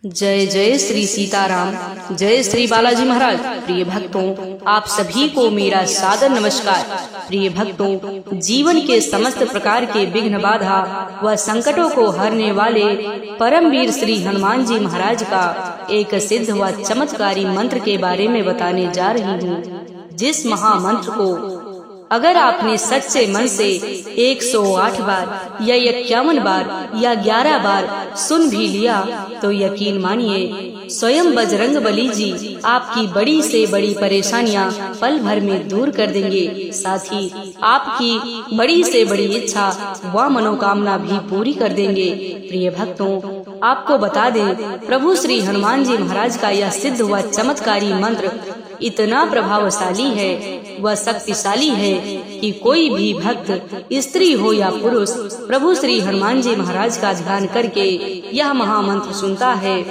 जय जय श्री सीताराम, जय श्री बालाजी महाराज। प्रिय भक्तों, आप सभी को मेरा सादर नमस्कार। प्रिय भक्तों, जीवन के समस्त प्रकार के विघ्न बाधा व संकटों को हरने वाले परमवीर श्री हनुमान जी महाराज का एक सिद्ध व चमत्कारी मंत्र के बारे में बताने जा रही हूँ, जिस महामंत्र को अगर आपने सच्चे मन से 108 बार या 51 बार या 11 बार सुन भी लिया तो यकीन मानिए स्वयं बजरंग बली जी आपकी बड़ी से बड़ी परेशानियां पल भर में दूर कर देंगे। साथ ही आपकी बड़ी से बड़ी इच्छा व मनोकामना भी पूरी कर देंगे। प्रिय भक्तों, आपको बता दें, प्रभु श्री हनुमान जी महाराज का यह सिद्ध व चमत्कारी मंत्र इतना प्रभावशाली है व शक्तिशाली है कि कोई भी भक्त स्त्री हो या पुरुष प्रभु श्री हनुमान जी महाराज का ध्यान करके यह महामंत्र सुनता है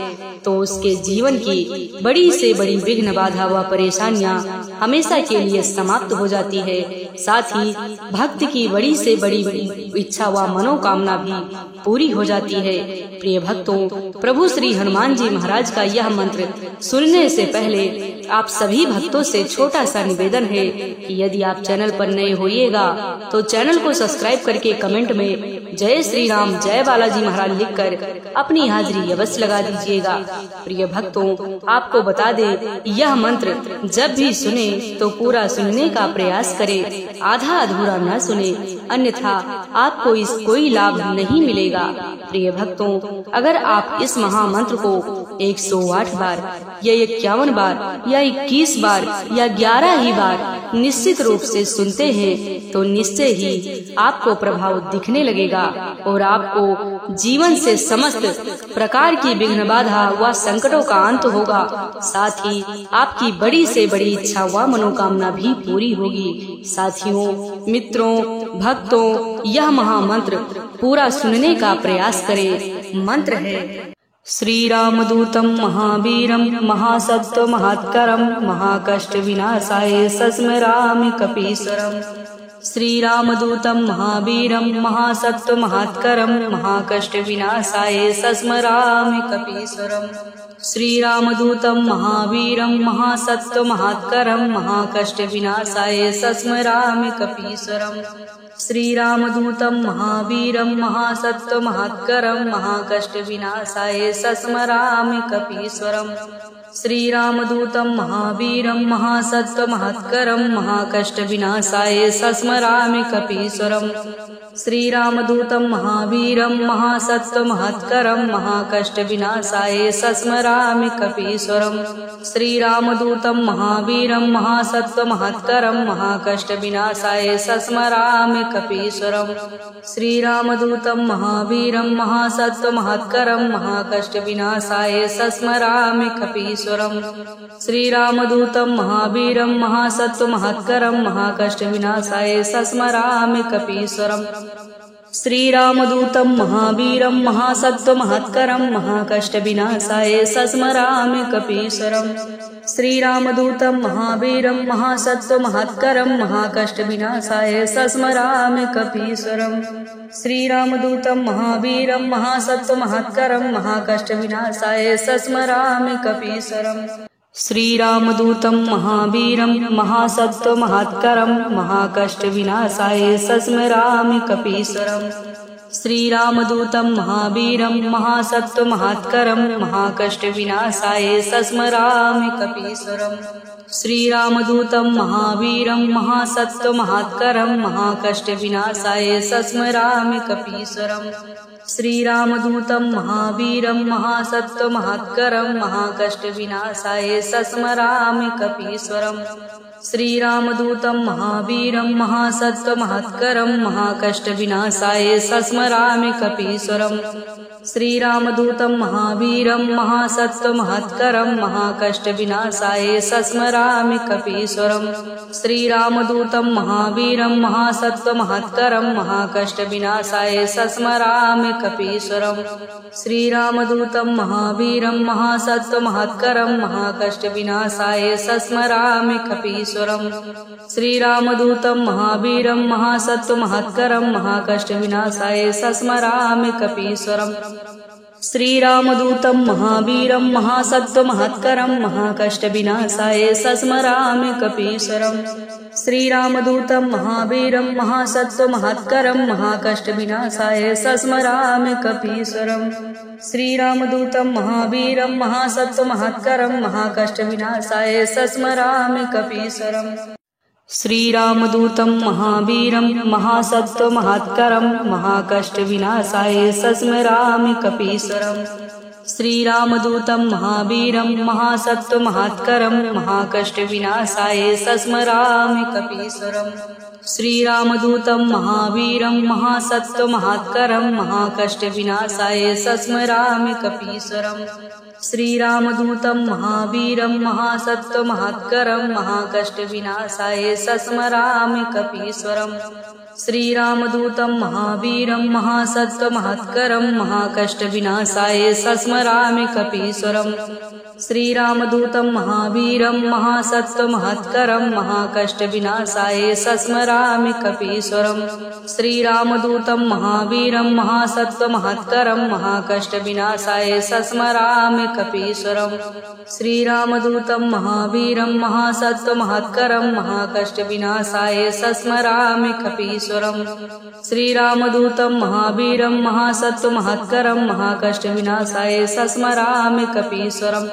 तो उसके जीवन की बड़ी से बड़ी विघ्न बाधा व परेशानियां हमेशा के लिए समाप्त हो जाती है। साथ ही भक्त की बड़ी से बड़ी इच्छा व मनोकामना भी पूरी हो जाती है। प्रिय भक्तों, प्रभु श्री हनुमान जी महाराज का यह मंत्र सुनने से पहले आप सभी भक्तों से छोटा सा निवेदन है कि यदि आप चैनल पर नए होइएगा तो चैनल को सब्सक्राइब करके कमेंट में जय श्री राम जय बालाजी महाराज लिखकर अपनी हाजिरी अवश्य लगा दीजिएगा। प्रिय भक्तों, आपको बता दें, यह मंत्र जब भी सुने तो पूरा सुनने का प्रयास करें, आधा अधूरा न सुने, अन्यथा आपको इस कोई लाभ नहीं मिलेगा। प्रिय भक्तों, अगर आप इस महामंत्र को 108 बार या 51 बार या 21 बार या 11 ही बार निश्चित रूप से सुनते हैं तो निश्चय ही आपको प्रभाव दिखने लगेगा और आपको जीवन से समस्त प्रकार की विघ्न बाधा व संकटों का अंत होगा। साथ ही आपकी बड़ी से बड़ी इच्छा व मनोकामना भी पूरी होगी। साथियों, मित्रों, भक्तों, यह महामंत्र पूरा सुनने का प्रयास करें। मंत्र है: श्री रामदूतम महावीरम महासत्व महत्करम महाकष्ट विनाशाय सस्मरामि कपीश्वरम। श्री रामदूतम महावीरम महासत्व महत्करम महाकष्ट विनाशाय सस्मरामि कपीश्वरम। श्री रामदूतम महावीरम महासत्व महत्करम महाकष्ट विनाशाय सस्मरामि कपीश्वरम। श्री रामदूतम महावीरम महासत्व महत्करम महाकष्ट विनाशाय सस्मरामि कपीश्वरम। श्री रामदूतम महावीरम महासत्व महत्करम महाकष्ट विनाशाय सस्मरामि कपीश्वरम। श्री रामदूतम महावीरम महासत्व महत्करम महाकष्ट विनाशाय सस्मरामि कपीश्वरम। श्री रामदूतम महावीरम महासत्व महत्करम महाकष्ट विनाशाय सस्मरामि कपीश्वरम। श्री रामदूतम महावीरम महासत्व महत्करम महाकष्ट विनाशाय सस्मरामि कपीश्वरम। श्री रामदूतम महावीरम महासत्व महत्करम महाकष्ट विनाशाय सस्मरामि कपीश्वरम। श्री रामदूतम महावीरम महासत्व महत्करम महाकष्ट विनाशाय सस्मरामि कपीश्वरम। श्री रामदूतम महावीरम महासत्व महत्करम महाकष्ट विनाशाय सस्मरामि कपीश्वरम। श्री रामदूतम महावीरम महासत्व महत्करम महाकष्ट विनाशाय सस्मरामि कपीश्वरम। श्री रामदूतम महावीरम महासत्व महत्करम महाकष्ट विनाशाय सस्मरामि कपीश्वरम। श्री रामदूतम महावीरम महासत्व महत्करम महाकष्ट विनाशाय सस्मरामि कपीश्वरम। श्री रामदूतम महावीरम महासत्व महत्करम महाकष्ट विनाशाय सस्मरामि कपीश्वरम। श्री रामदूतम महावीरम महासत्व महत्करम महाकष्ट विनाशाय सस्मरामि कपीश्वरम। श्री रामदूतम महावीरम महासत्व महत्करम महाकष्ट विनाशाय सस्मरामि कपीश्वरम। श्री रामदूतम महावीरम महासत्व महत्करम महाकष्ट विनाशाय सस्मरामि कपीश्वरम। श्री रामदूतम महावीरम महासत्व महत्करम महाकष्ट विनाशाय सस्मरामि कपीश्वरम। श्री रामदूतम महावीरम महासत्व महत्करम महाकष्ट विनाशाय सस्मरामि कपीश्वरम। श्री रामदूतम महावीरम महासत्व महत्करम महाकष्ट विनाशाय सस्मरामि कपीश्वरम। श्रीरामदूतं महावीरं महासत्त्वमहत्करं महाकष्टविनाशाय सस्मरामि कपीश्वरम् श्रीरामदूतं महावीरं महासत्त्वमहत्करं महाकष्टविनाशाय सस्मरामि कपीश्वरम् श्रीरामदूतं महावीरं महासत्त्वमहत्करं महाकष्टविनाशाय सस्मरामि कपीश्वरम् श्रीरामदूतं महावीरं महासत्त्वमहत्करं महाकष्टविनाशाय सस्मरामि कपीश्वरम् श्रीरामदूतं महावीरं महासत्त्वमहत्करं महाकष्टविनाशाय सस्मरामि कपीश्वरम् श्रीरामदूतं महावीरं महासत्त्वमहत्करं महाकष्टविनाशाय सस्मरामि कपीश्वरम् श्रीरामदूतं महावीरं महासत्त्वमहत्करं महाकष्टविनाशाय सस्मरामि कपीश्वरम् श्रीरामदूतं महावीरं महासत्त्वमहत्करं महाकष्टविनाशाय सस्मरामि कपीश्वरम् श्रीरामदूतं महावीरं महासत्त्वमहत्करं महाकष्टविनाशाय सस्मरामि कपीश्वरम् श्रीरामदूतं महावीरं महासत्त्वमहत्करं महाकष्टविनाशाय सस्मरामि कपीश्वरम् श्रीरामदूतं महावीरं महासत्त्वमहत्करं महाकष्टविनाशाय सस्मरामि कपीश्वरम् श्रीरामदूतं महावीरं महासत्त्वमहत्करं महाकष्टविनाशाय सस्मरामि कपीश्वरम्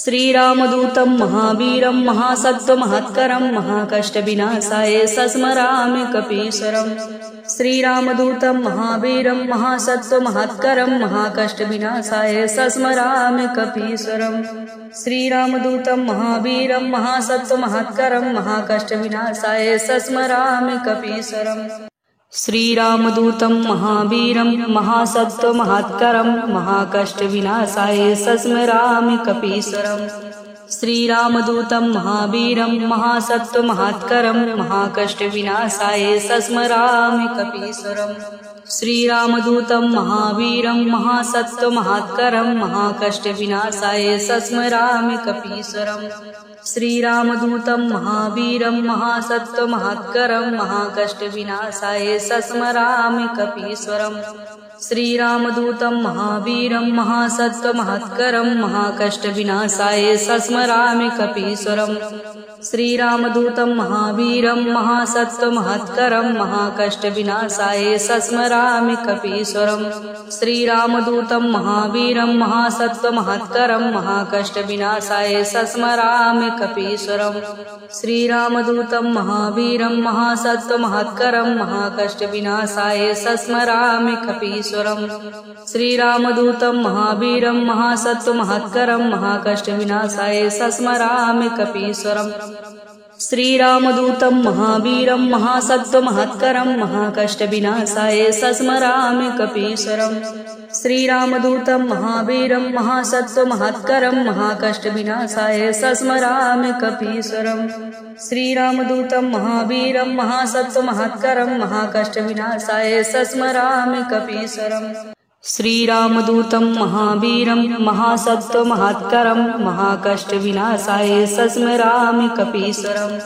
श्रीरामदूतं महावीरं महासत्त्वमहत्करं महाकष्टविनाशाय सस्मरामि कपीश्वरम् श्रीरामदूतं महावीरं महासत्त्वमहत्करं महाकष्टविनाशाय सस्मरामि कपीश्वरम् श्रीरामदूतं महावीरं महासत्त्वमहत्करं महाकष्टविनाशाय सस्मरामि कपीश्वरम् श्रीरामदूतं महावीरं महासत्त्वमहत्करं महाकष्टविनाशाय सस्मरामि कपीश्वरम् श्रीरामदूतं महावीरं महासत्त्वमहत्करं महाकष्टविनाशाय सस्मरामि कपीश्वरम् श्रीरामदूतं महावीरं महासत्त्वमहत्करं महाकष्टविनाशाय सस्मरामि कपीश्वरम् श्रीरामदूतं महावीरं महासत्त्वमहत्करं महाकष्टविनाशाय सस्मरामि कपीश्वरम् श्रीरामदूतं महावीरं महासत्त्वमहत्करं महाकष्टविनाशाय सस्मरामि कपीश्वरम् श्रीरामदूतं महावीरं महासत्त्वमहत्करं महाकष्टविनाशाय सस्मरामि कपीश्वरम् श्रीरामदूतं महावीरं महासत्त्वमहत्करं महाकष्टविनाशाय सस्मरामि कपीश्वरम् श्रीरामदूतं महावीरं महासत्त्वमहत्करं महाकष्टविनाशाय सस्मरामि कपीश्वरम् श्रीरामदूतं महावीरं महासत्त्वमहत्करं महाकष्टविनाशाय सस्मरामि कपीश्वरम् श्रीरामदूतं महावीरं महासत्त्वमहत्करं महाकष्टविनाशाय सस्मरामि कपीश्वरम् श्रीरामदूतं महावीरं महासत्त्वमहत्करं महाकष्टविनाशाय सस्मरामि कपीश्वरम् श्रीरामदूतं महावीरं महासत्त्वमहत्करं महाकष्टविनाशाय सस्मरामि कपीश्वरम् श्रीरामदूतं महावीरं महासत्त्वमहत्करं महाकष्टविनाशाय सस्मरामि कपीश्वरम्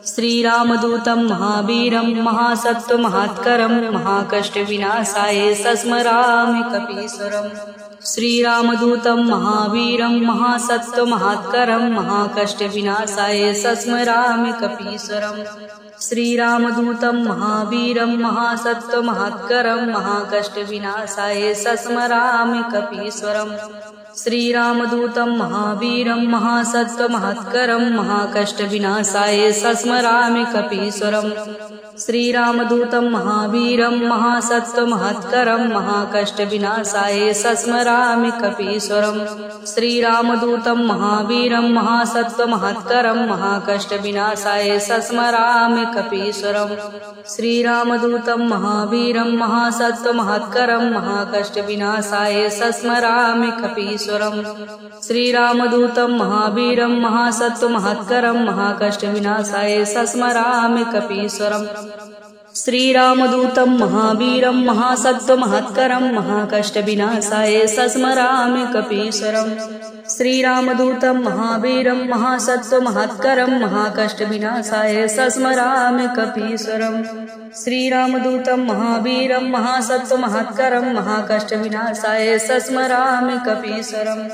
श्रीरामदूतं महावीरं महासत्त्वमहत्करं महाकष्टविनाशाय सस्मरामि कपीश्वरम् श्रीरामदूतं महावीरं महासत्त्वमहत्करं महाकष्टविनाशाय सस्मरामि कपीश्वरम् श्रीरामदूतं महावीरं महासत्त्वमहत्करं महाकष्टविनाशाय सस्मरामि कपीश्वरम् श्रीरामदूतं महावीरं महासत्त्वमहत्करं महाकष्टविनाशाय सस्मरामि कपीश्वरम् श्रीरामदूतं महावीरं महासत्त्वमहत्करं महाकष्टविनाशाय सस्मरामि कपीश्वरम् श्रीरामदूतं महावीरं महासत्त्वमहत्करं महाकष्टविनाशाय सस्मरामि कपीश्वरम् श्रीरामदूतं महावीरं महासत्त्वमहत्करं महाकष्टविनाशाय सस्मरामि कपीश्वरम् श्रीरामदूतं महावीरं महासत्त्वमहत्करं महाकष्टविनाशाय सस्मरामि कपीश्वरम् श्रीरामदूतं महावीरं महासत्त्वमहत्करं महाकष्टविनाशाय सस्मरामि कपीश्वरम्। श्रीरामदूतं महावीरं महासत्त्वमहत्करं महाकष्टविनाशाय सस्मरामि कपीश्वरम्। श्रीरामदूतं महावीरं महासत्त्वमहत्करं महाकष्टविनाशाय सस्मरामि कपीश्वरम्।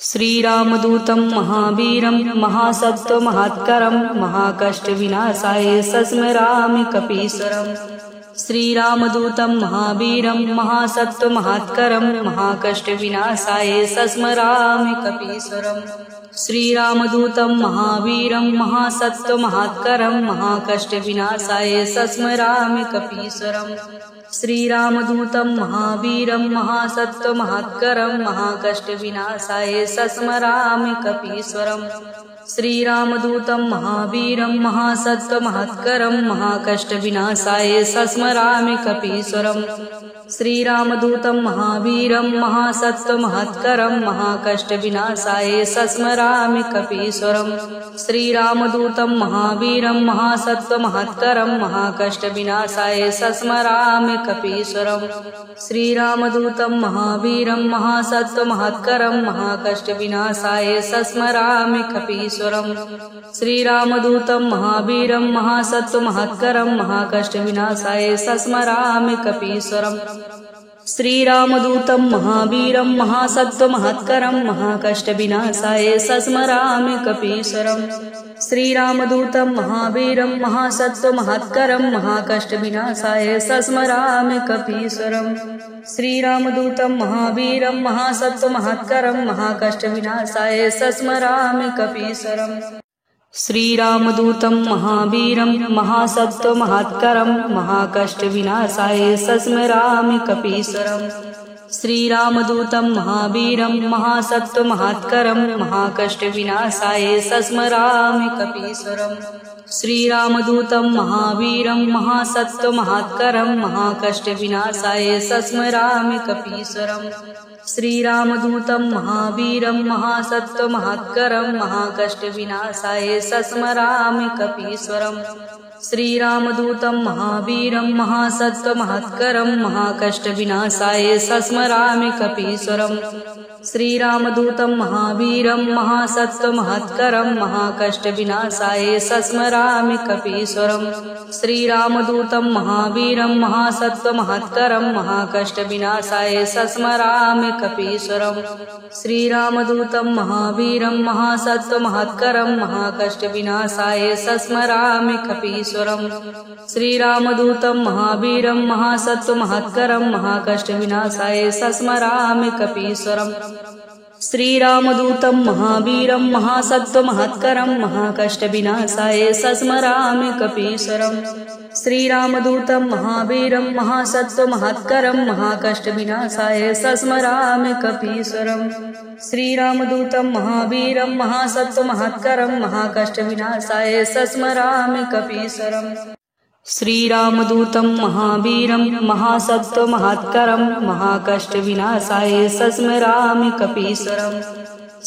श्रीरामदूतं महावीरं महासत्त्वमहत्करं महाकष्टविनाशाय सस्मरामि कपीश्वरम्। श्रीरामदूतं महावीरं महासत्त्वमहत्करं महाकष्टविनाशाय सस्मरामि कपीश्वरम्। श्रीरामदूतं महावीरं महासत्त्वमहत्करं महाकष्टविनाशाय सस्मरामि कपीश्वरम्। श्रीरामदूतं महावीरं महासत्त्वमहत्करं महाकष्टविनाशाय सस्मरामि कपीश्वरम्। श्रीरामदूतं महावीरं महासत्त्वमहत्करं महाकष्टविनाशाय सस्मरामि कपीश्वरम्। श्रीरामदूतं महावीरं महासत्त्वमहत्करं महाकष्टविनाशाय सस्मरामि कपीश्वरम्। श्रीरामदूतं महावीरं महासत्त्वमहत्करं महाकष्टविनाशाय सस्मरामि कपीश्वरम्। श्रीरामदूतं महावीरं महासत्त्वमहत्करं महाकष्टविनाशाय सस्मरामि कपीश्वरम्। श्रीरामदूतं महावीरं महासत्त्वमहत्करं महाकष्टविनाशाय सस्मरामि कपीश्वरम्। श्रीरामदूतं महावीरं महासत्त्वमहत्करं महाकष्टविनाशाय सस्मरामि कपीश्वरम्। श्रीरामदूतं महावीरं महासत्त्वमहत्करं महाकष्टविनाशाय सस्मरामि कपीश्वरम्। श्रीरामदूतं महावीरं महासत्त्वमहत्करं महाकष्टविनाशाय सस्मरामि कपीश्वरम्। श्रीरामदूतं महावीरं महासत्त्वमहत्करं महाकष्टविनाशाय सस्मरामि कपीश्वरम्। श्रीरामदूतं महावीरं महासत्त्वमहत्करं महाकष्टविनाशाय सस्मरामि कपीश्वरम्। श्रीरामदूतं महावीरं महासत्त्वमहत्करं महाकष्टविनाशाय सस्मरामि कपीश्वरम्। श्रीरामदूतं महावीरं महासत्त्वमहत्करं महाकष्टविनाशाय सस्मरामि कपीश्वरम्। श्रीरामदूतं महावीरं महासत्त्वमहत्करं महाकष्टविनाशाय सस्मरामि कपीश्वरम्। श्रीरामदूतं महावीरं महासत्त्वमहत्करं महाकष्टविनाशाय सस्मरामि कपीश्वरम्। श्रीरामदूतं महावीरं महासत्त्वमहत्करं महाकष्टविनाशाय सस्मरामि कपीश्वरम्। श्रीरामदूतं महावीरं महासत्त्वमहत्करं महाकष्टविनाशाय सस्मरामि कपीश्वरम्। श्रीरामदूतं महावीरं महासत्त्वमहत्करं महाकष्टविनाशाय सस्मरामि कपीश्वरम्। श्रीरामदूतं महावीरं महासत्त्वमहत्करं महाकष्टविनाशाय सस्मरामि कपीश्वरम्। श्रीरामदूतं महावीरं महासत्त्वमहत्करं महाकष्टविनाशाय सस्मरामि कपीश्वरम्। श्रीरामदूतं महावीरं महासत्त्वमहत्करं महाकष्टविनाशाय सस्मरामि कपीश्वरम्। श्रीरामदूतं महावीरं महासत्त्वमहत्करं महाकष्टविनाशाय सस्मरामि कपीश्वरम्।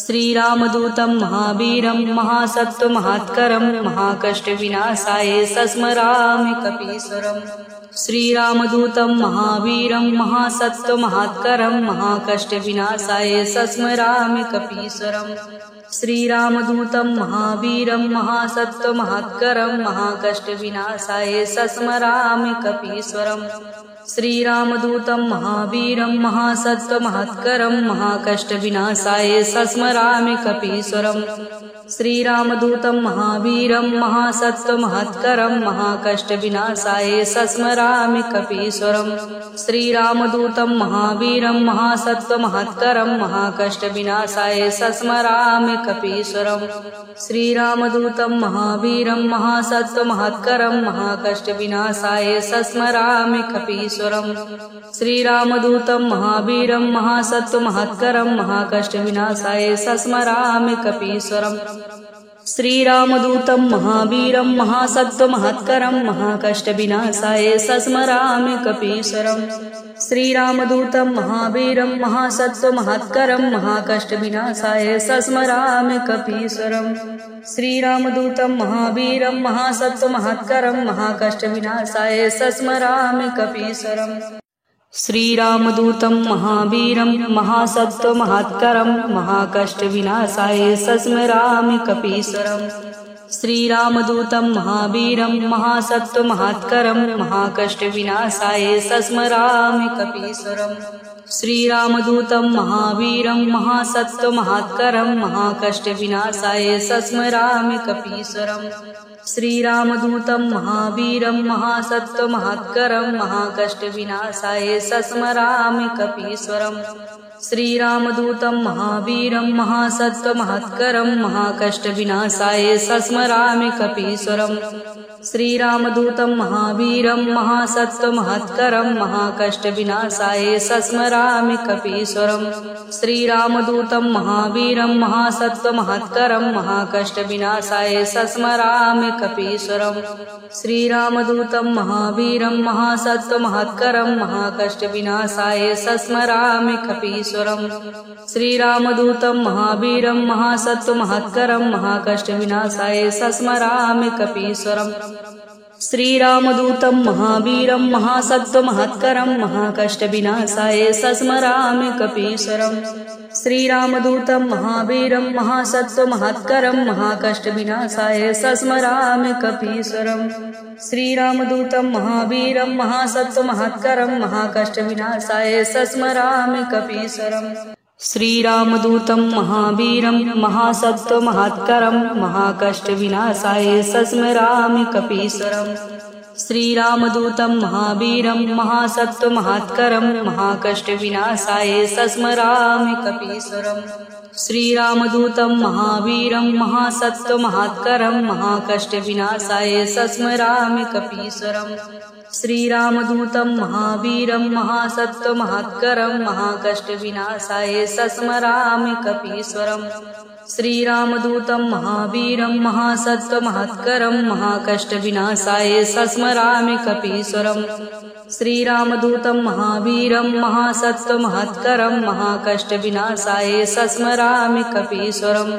श्रीरामदूतं महावीरं महासत्त्वमहत्करं महाकष्टविनाशाय सस्मरामि कपीश्वरम्। श्रीरामदूतं महावीरं महासत्त्वमहत्करं महाकष्टविनाशाय सस्मरामि कपीश्वरम्। श्रीरामदूतं महावीरं महासत्त्वमहत्करं महाकष्टविनाशाय सस्मरामि कपीश्वरम्। श्रीरामदूतं महावीरं महासत्त्वमहत्करं महाकष्टविनाशाय सस्मरामि कपीश्वरम्। श्रीरामदूतं महावीरं महासत्त्वमहत्करं महाकष्टविनाशाय सस्मरामि कपीश्वरम्। श्रीरामदूतं महावीरं महासत्त्वमहत्करं महाकष्टविनाशाय सस्मरामि कपीश्वरम्। श्रीरामदूतं महावीरं महासत्त्वमहत्करं महाकष्टविनाशाय सस्मरामि कपीश्वरम्। श्रीरामदूतं महावीरं महासत्त्वमहत्करं महाकष्टविनाशाय सस्मरामि कपीश्वरम्। श्रीरामदूतं महावीरं महासत्त्वमहत्करं महाकष्टविनाशाय सस्मरामि कपीश्वरम्। श्रीरामदूतं महावीरं महासत्त्वमहत्करं महाकष्टविनाशाय सस्मरामि कपीश्वरम्। श्रीरामदूतं महावीरं महासत्त्वमहत्करं महाकष्टविनाशाय सस्मरामि कपीश्वरम्। श्रीरामदूतं महावीरं महासत्त्वमहत्करं महाकष्टविनाशाय सस्मरामि कपीश्वरम्। श्रीरामदूतं महावीरं महासत्त्वमहत्करं महाकष्टविनाशाय सस्मरामि कपीश्वरम्। श्रीरामदूतं महावीरं महासत्त्वमहत्करं महाकष्टविनाशाय सस्मरामि कपीश्वरम्। श्रीरामदूतं महावीरं महासत्त्वमहत्करं महाकष्टविनाशाय सस्मरामि कपीश्वरम्। श्रीरामदूतं महावीरं महासत्त्वमहत्करं महाकष्टविनाशाय सस्मरामि कपीश्वरम्। श्रीरामदूतं महावीरं महासत्त्वमहत्करं महाकष्टविनाशाय सस्मरामि कपीश्वरम्। श्रीरामदूतं महावीरं महासत्त्वमहत्करं महाकष्टविनाशाय सस्मरामि कपीश्वरम्। श्रीरामदूतं महावीरं महासत्त्वमहत्करं महाकष्टविनाशाय सस्मरामि कपीश्वरम्। श्रीरामदूतं महावीरं महासत्त्वमहत्करं महाकष्टविनाशाय सस्मरामि कपीश्वरम्। श्रीरामदूतं महावीरं महासत्त्वमहत्करं महाकष्टविनाशाय सस्मरामि कपीश्वरम्। श्रीरामदूतं महावीरं महासत्त्वमहत्करं महाकष्टविनाशाय सस्मरामि कपीश्वरम्। श्रीरामदूतं महावीरं महासत्त्वमहत्करं महाकष्टविनाशाय सस्मरामि कपीश्वरम्। श्रीरामदूतं महावीरं महासत्त्वमहत्करं महाकष्टविनाशाय सस्मरामि कपीश्वरम्। श्रीरामदूतं महावीरं महासत्त्वमहत्करं महाकष्टविनाशाय सस्मरामि कपीश्वरम्। श्रीरामदूतं महावीरं महासत्त्वमहत्करं महाकष्टविनाशाय सस्मरामि कपीश्वरम्। श्रीरामदूतं महावीरं महासत्त्वमहत्करं महाकष्टविनाशाय सस्मरामि कपीश्वरम्। श्रीरामदूतं महावीरं महासत्त्वमहत्करं महाकष्टविनाशाय सस्मरामि कपीश्वरम्। श्रीरामदूतं महावीरं महासत्त्वमहत्करं महाकष्टविनाशाय सस्मरामि कपीश्वरम्। श्रीरामदूतं महावीरं महासत्त्वमहत्करं महाकष्टविनाशाय सस्मरामि कपीश्वरम्।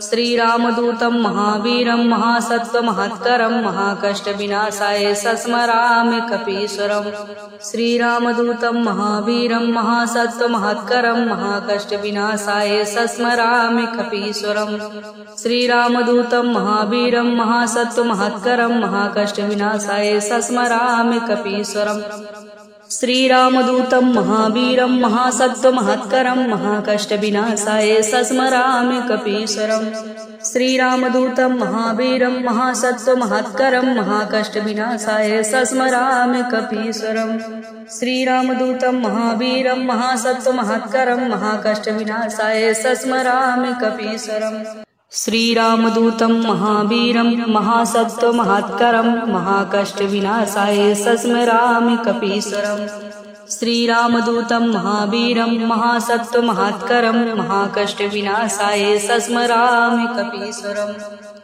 श्रीरामदूतं महावीरं महासत्त्वमहत्करं महाकष्टविनाशाय सस्मरामि कपीश्वरम्। श्रीरामदूतं महावीरं महासत्त्वमहत्करं महाकष्टविनाशाय सस्मरामि कपीश्वरम्। श्रीरामदूतं महावीरं महासत्त्वमहत्करं महाकष्टविनाशाय सस्मरामि कपीश्वरम्। श्रीरामदूतं महावीरं महासत्त्वमहत्करं महाकष्टविनाशाय सस्मरामि कपीश्वरम्। श्रीरामदूतं महावीरं महासत्त्वमहत्करं महाकष्टविनाशाय सस्मरामि कपीश्वरम्। श्रीरामदूतं महावीरं महासत्त्वमहत्करं महाकष्टविनाशाय सस्मरामि कपीश्वरम्। श्रीरामदूतं महावीरं महासत्त्वमहत्करं महाकष्टविनाशाय सस्मरामि कपीश्वरम्।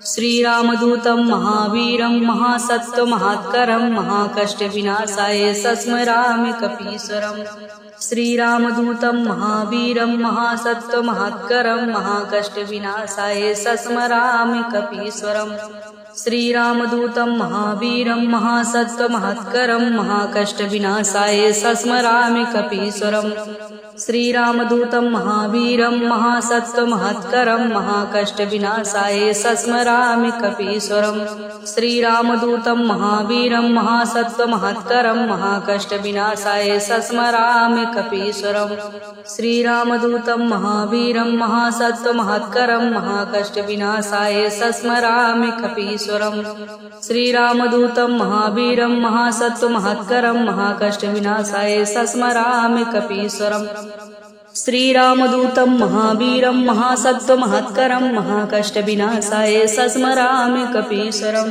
श्रीरामदूतं महावीरं महासत्त्वमहत्करं महाकष्टविनाशाय सस्मरामि कपीश्वरम्। श्रीरामदूतं महावीरं महासत्त्वमहत्करं महाकष्टविनाशाय सस्मरामि कपीश्वरम्। श्रीरामदूतं महावीरं महासत्त्वमहत्करं महाकष्टविनाशाय सस्मरामि कपीश्वरम्। श्रीरामदूतं महावीरं महासत्त्वमहत्करं महाकष्टविनाशाय सस्मरामि कपीश्वरम्। श्रीरामदूतं महावीरं महासत्त्वमहत्करं महाकष्टविनाशाय सस्मरामि कपीश्वरम्। श्रीरामदूतं महावीरं महासत्त्वमहत्करं महाकष्टविनाशाय सस्मरामि कपीश्वरम्। श्रीरामदूतं महावीरं महासत्त्वमहत्करं महाकष्टविनाशाय सस्मरामि कपीश्वरम्। श्रीरामदूतं महावीरं महासत्त्वमहत्करं महाकष्टविनाशाय सस्मरामि कपीश्वरम्।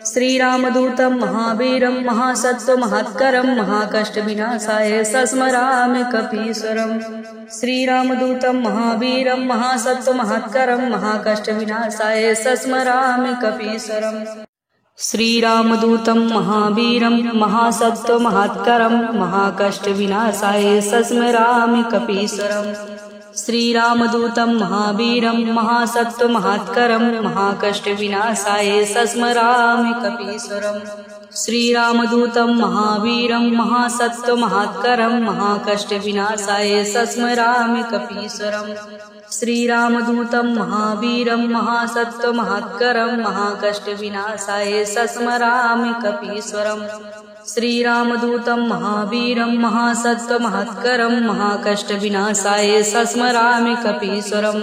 श्रीरामदूतं महावीरं महासत्त्वमहत्करं महाकष्टविनाशाय सस्मरामि कपीश्वरम्। श्रीरामदूतं महावीरं महासत्त्वमहत्करं महाकष्टविनाशाय सस्मरामि कपीश्वरम्। श्रीरामदूतं महावीरं महासत्त्वमहत्करं महाकष्टविनाशाय सस्मरामि कपीश्वरम्। श्रीरामदूतं महावीरं महासत्त्वमहत्करं महाकष्टविनाशाय सस्मरामि कपीश्वरम्। श्रीरामदूतं महावीरं महासत्त्वमहत्करं महाकष्टविनाशाय सस्मरामि कपीश्वरम्। श्रीरामदूतं महावीरं महासत्त्वमहत्करं महाकष्टविनाशाय सस्मरामि कपीश्वरम्। श्रीरामदूतं महावीरं महासत्त्वमहत्करं महाकष्टविनाशाय सस्मरामि कपीश्वरम्।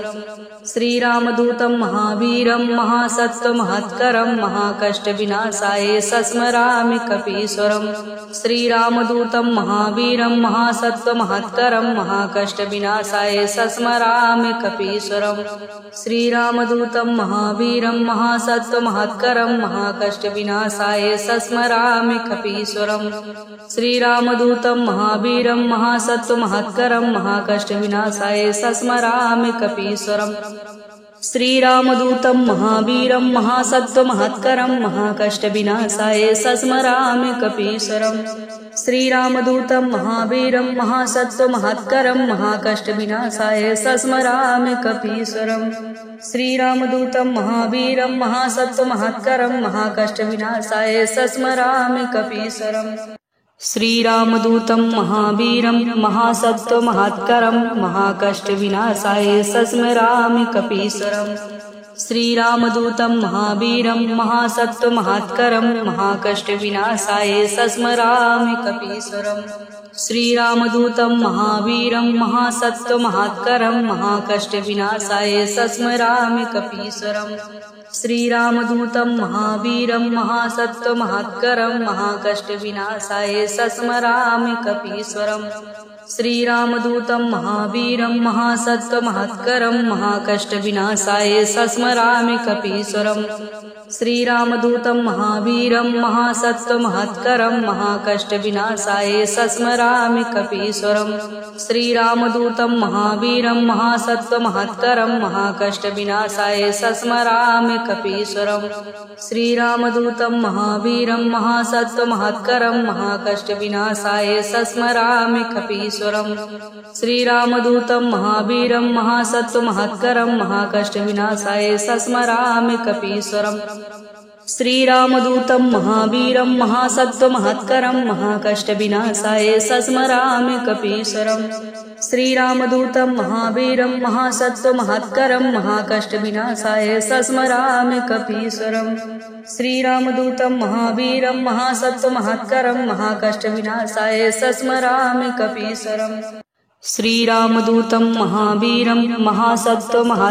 श्रीरामदूतं महावीरं महासत्त्वमहत्करं महाकष्टविनाशाय सस्मरामि कपीश्वरम्। श्रीरामदूतं महावीरं महासत्त्वमहत्करं महाकष्टविनाशाय सस्मरामि कपीश्वरम्। श्रीरामदूतं महावीरं महासत्त्वमहत्करं महाकष्टविनाशाय सस्मरामि कपीश्वरम्। श्रीरामदूतं महावीरं महासत्त्वमहत्करं महाकष्टविनाशाय सस्मरामि कपीश्वरम्। श्रीरामदूतं महावीरं महासत्त्वमहत्करं महाकष्टविनाशाय सस्मरामि कपीश्वरम्। श्रीरामदूतं महावीरं महासत्त्वमहत्करं महाकष्टविनाशाय सस्मरामि कपीश्वरम्। श्रीरामदूतं महावीरं महासत्त्वमहत्करं महाकष्टविनाशाय सस्मरामि कपीश्वरम्। श्रीरामदूतं महावीरं महासत्त्वमहत्करं महाकष्टविनाशाय सस्मरामि कपीश्वरम्। श्रीरामदूतं महावीरं महासत्त्वमहत्करं महाकष्टविनाशाय सस्मरामि कपीश्वरम्। श्रीरामदूतं महावीरं महासत्त्वमहत्करं महाकष्टविनाशाय सस्मरामि कपीश्वरम्। श्रीरामदूतं महावीरं महासत्त्वमहत्करं महाकष्टविनाशाय सस्मरामि कपीश्वरम्। श्रीरामदूतं महावीरं महासत्त्वमहत्करं महाकष्टविनाशाय सस्मरामि कपीश्वरम्। श्रीरामदूतं महावीरं महासत्त्वमहत्करं महाकष्टविनाशाय सस्मरामि कपीश्वरम्। श्रीरामदूतं महावीरं महासत्त्वमहत्करं महाकष्टविनाशाय सस्मरामि कपीश्वरम्। श्रीरामदूतं महावीरं महासत्त्वमहत्करं महाकष्टविनाशाय सस्मरामि कपीश्वरम्। श्रीरामदूतं महावीरं महासत्त्वमहत्करं महाकष्टविनाशाय सस्मरामि कपीश्वरम्। श्रीरामदूतं महावीरं महासत्त्वमहत्करं महाकष्टविनाशाय सस्मरामि कपीश्वरम्। श्रीरामदूतं महावीरं महासत्त्वमहत्करं महाकष्टविनाशाय सस्मरामि कपीश्वरम्। श्रीरामदूतं महावीरं महासत्त्वमहत्करं महाकष्टविनाशाय सस्मरामि कपीश्वरम्। श्रीरामदूतं महावीरं महासत्त्वमहत्करं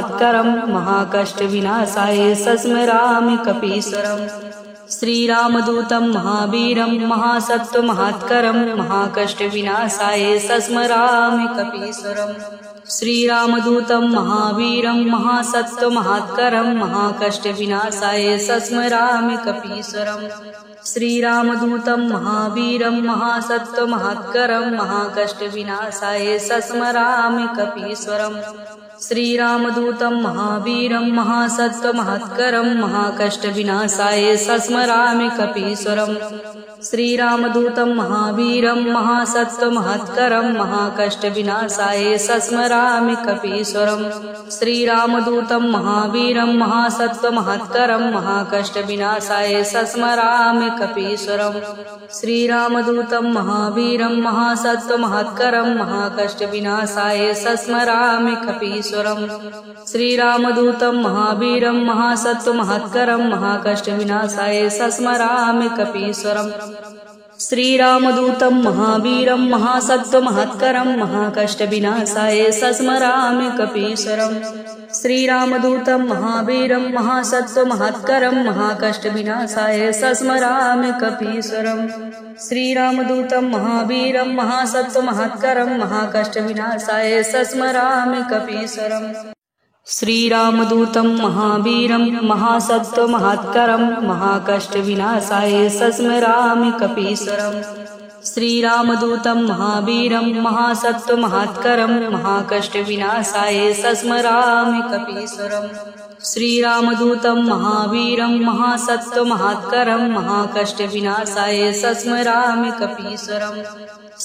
महाकष्टविनाशाय सस्मरामि कपीश्वरम्। श्रीरामदूतं महावीरं महासत्त्वमहत्करं महाकष्टविनाशाय सस्मरामि कपीश्वरम्। श्रीरामदूतं महावीरं महासत्त्वमहत्करं महाकष्टविनाशाय सस्मरामि कपीश्वरम्। श्रीरामदूतं महावीरं महासत्त्वमहत्करं महाकष्टविनाशाय सस्मरामि कपीश्वरम्। श्रीरामदूतं महावीरं महासत्त्वमहत्करं महाकष्टविनाशाय सस्मरामि कपीश्वरम्। श्रीरामदूतं महावीरं महासत्त्वमहत्करं महाकष्टविनाशाय सस्मरामि कपीश्वरम्। श्रीरामदूतं महावीरं महासत्त्वमहत्करं महाकष्टविनाशाय सस्मरामि कपीश्वरम्। श्रीरामदूतं महावीरं महासत्त्वमहत्करं महाकष्टविनाशाय सस्मरामि कपीश्वरम्। श्रीरामदूतं महावीरं महासत्त्वमहत्करं महाकष्टविनाशाय सस्मरामि कपीश्वरम्। श्रीरामदूतं महावीरं महासत्त्वमहत्करं महाकष्टविनाशाय सस्मरामि कपीश्वरम् श्रीरामदूतं महावीरं महासत्त्वमहत्करं महाकष्टविनाशाय सस्मरामि कपीश्वरम् श्रीरामदूतं महावीरं महासत्त्वमहत्करं महाकष्टविनाशाय सस्मरामि कपीश्वरम् श्रीरामदूतं महावीरं महासत्त्वमहत्करं महाकष्टविनाशाय सस्मरामि कपीश्वरम् श्रीरामदूतं महावीरं महासत्त्वमहत्करं महाकष्टविनाशाय सस्मरामि कपीश्वरम् श्रीरामदूतं महावीरं महासत्त्वमहत्करं महाकष्टविनाशाय सस्मरामि कपीश्वरम्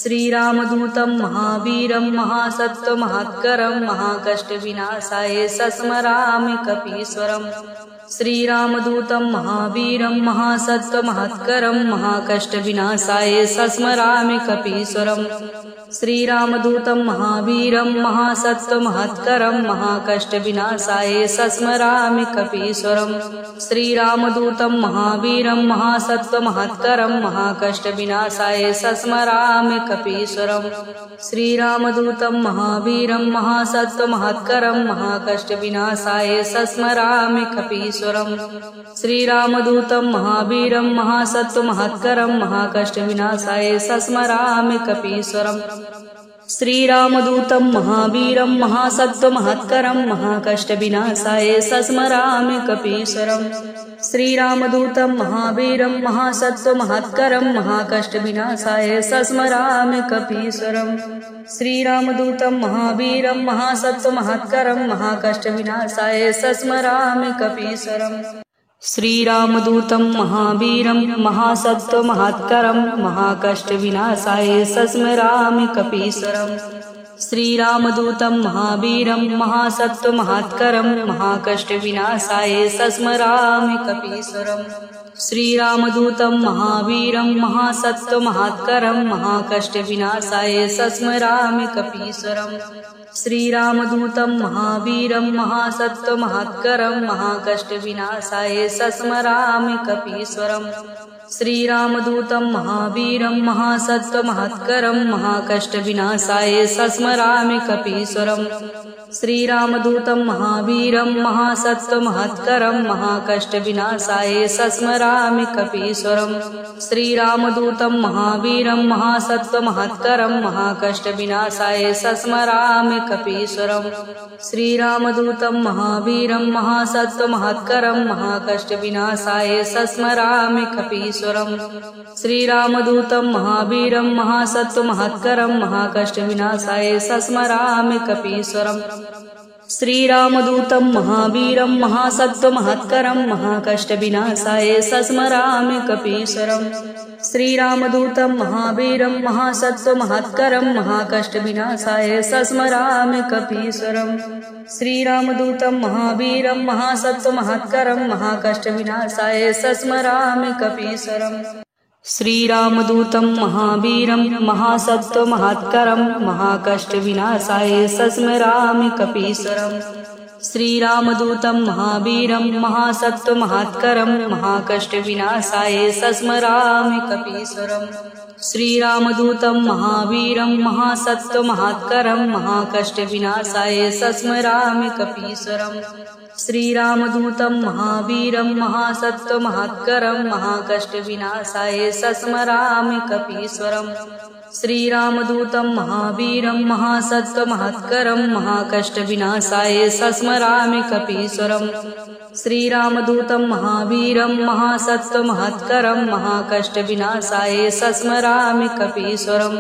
श्रीरामदूतं महावीरं महासत्त्वमहत्करं महाकष्टविनाशाय सस्मरामि कपीश्वरम् श्रीरामदूतं महावीरं महासत्त्वमहत्करं महाकष्टविनाशाय सस्मरामि कपीश्वरम् श्रीरामदूतं महावीरं महासत्त्वमहत्करं महाकष्टविनाशाय सस्मरामि कपीश्वरम् श्रीरामदूतं महावीरं महासत्त्वमहत्करं महाकष्टविनाशाय सस्मरामि कपीश्वरम् श्रीरामदूतं महावीरं महासत्त्वमहत्करं महाकष्टविनाशाय सस्मरामि कपीश्वरम् श्रीरामदूतं महावीरं महासत्त्वमहत्करं महाकष्टविनाशाय सस्मरामि कपीश्वरम् श्रीरामदूतं महावीरं महासत्त्वमहत्करं महाकष्टविनाशाय सस्मरामि कपीश्वरम् श्रीरामदूतं महावीरं महासत्त्वमहत्करं महाकष्टविनाशाय सस्मरामि कपीश्वरम् श्रीरामदूतं महावीरं महासत्त्वमहत्करं महाकष्टविनाशाय सस्मरामि कपीश्वरम् श्रीरामदूतं महावीरं महासत्त्वमहत्करं महाकष्टविनाशाय सस्मरामि कपीश्वरम् श्रीरामदूतं महावीरं महासत्त्वमहत्करं महाकष्टविनाशाय सस्मरामि कपीश्वरम् श्रीरामदूतं महावीरं महासत्त्वमहत्करं महाकष्टविनाशाय सस्मरामि कपीश्वरम् श्रीरामदूतं महावीरं महासत्त्वमहत्करं महाकष्टविनाशाय सस्मरामि कपीश्वरम् श्रीरामदूतं महावीरं महासत्त्वमहत्करं महाकष्टविनाशाय सस्मरामि कपीश्वरम् श्रीरामदूतं महावीरं महासत्त्वमहत्करं महाकष्टविनाशाय सस्मरामि कपीश्वरम् श्रीरामदूतं महावीरं महासत्त्वमहत्करं महाकष्टविनाशाय सस्मरामि कपीश्वरम् श्रीरामदूतं महावीरं महासत्त्वमहत्करं महाकष्टविनाशाय सस्मरामि कपीश्वरम् श्रीरामदूतं महावीरं महासत्त्वमहत्करं महाकष्टविनाशाय सस्मरामि कपीश्वरम् श्रीरामदूतं महावीरं महासत्त्वमहत्करं महाकष्टविनाशाय सस्मरामि कपीश्वरम् श्रीरामदूतं महावीरं महासत्त्वमहत्करं महाकष्टविनाशाय सस्मरामि कपीश्वरम् श्रीरामदूतं महावीरं महासत्त्वमहत्करं महाकष्टविनाशाय सस्मरामि कपीश्वरम् श्रीरामदूतं महावीरं महासत्त्वमहत्करं महाकष्टविनाशाय सस्मरामि कपीश्वरम् श्रीरामदूतं महावीरं महासत्त्वमहत्करं महाकष्टविनाशाय सस्मरामि कपीश्वरम् श्रीरामदूतं महावीरं महासत्त्वमहत्करं महाकष्टविनाशाय सस्मरामि कपीश्वरम् श्रीरामदूतं महावीरं महासत्त्वमहत्करं महाकष्टविनाशाय सस्मरामि कपीश्वरम् श्रीरामदूतं महावीरं महासत्त्वमहत्करं महाकष्टविनाशाय सस्मरामि कपीश्वरम् श्रीरामदूतं महावीरं महासत्त्वमहत्करं महाकष्टविनाशाय सस्मरामि कपीश्वरम्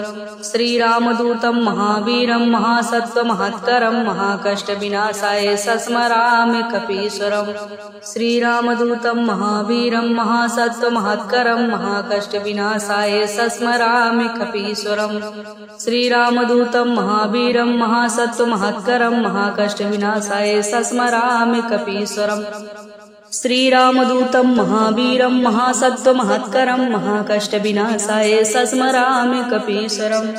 श्रीरामदूतं महावीरं महासत्त्वमहत्करं महाकष्टविनाशाय सस्मरामि कपीश्वरम् श्रीरामदूतं महावीरं महासत्त्वमहत्करं महाकष्टविनाशाय सस्मरामि कपीश्वरम् श्रीरामदूतं महावीरं महासत्त्वमहत्करं महाकष्टविनाशाय सस्मरामि कपीश्वरम् श्रीरामदूतं महावीरं महासत्त्वमहत्करं महाकष्टविनाशाय सस्मरामि कपीश्वरम्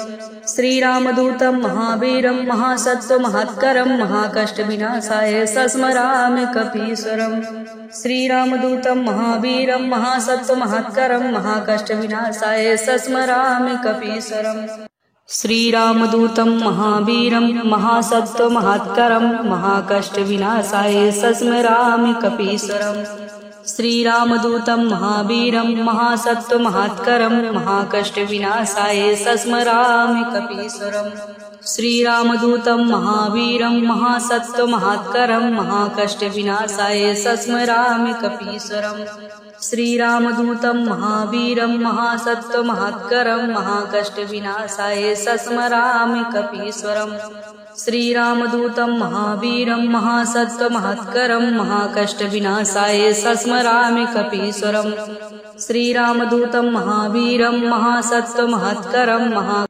श्रीरामदूतं महावीरं महासत्त्वमहत्करं महाकष्टविनाशाय सस्मरामि कपीश्वरम् श्रीरामदूतं महावीरं महासत्त्वमहत्करं महाकष्टविनाशाय सस्मरामि कपीश्वरम् श्रीरामदूतं महावीरं महासत्त्वमहत्करं महाकष्टविनाशाय सस्मरामि कपीश्वरम् श्रीरामदूतं महावीरं महासत्त्वमहत्करं महाकष्टविनाशाय सस्मरामि कपीश्वरम् श्रीरामदूतं महावीरं महासत्त्वमहत्करं महाकष्टविनाशाय सस्मरामि कपीश्वरम् श्रीरामदूतं महावीरं महासत्त्वमहत्करं महाकष्टविनाशाय सस्मरामि कपीश्वरम् श्रीरामदूतं महावीरं महासत्त्वमहत्करं महाकष्टविनाशाय सस्मरामि कपीश्वरम् श्रीरामदूतं महावीरं महासत्त्वमहत्करं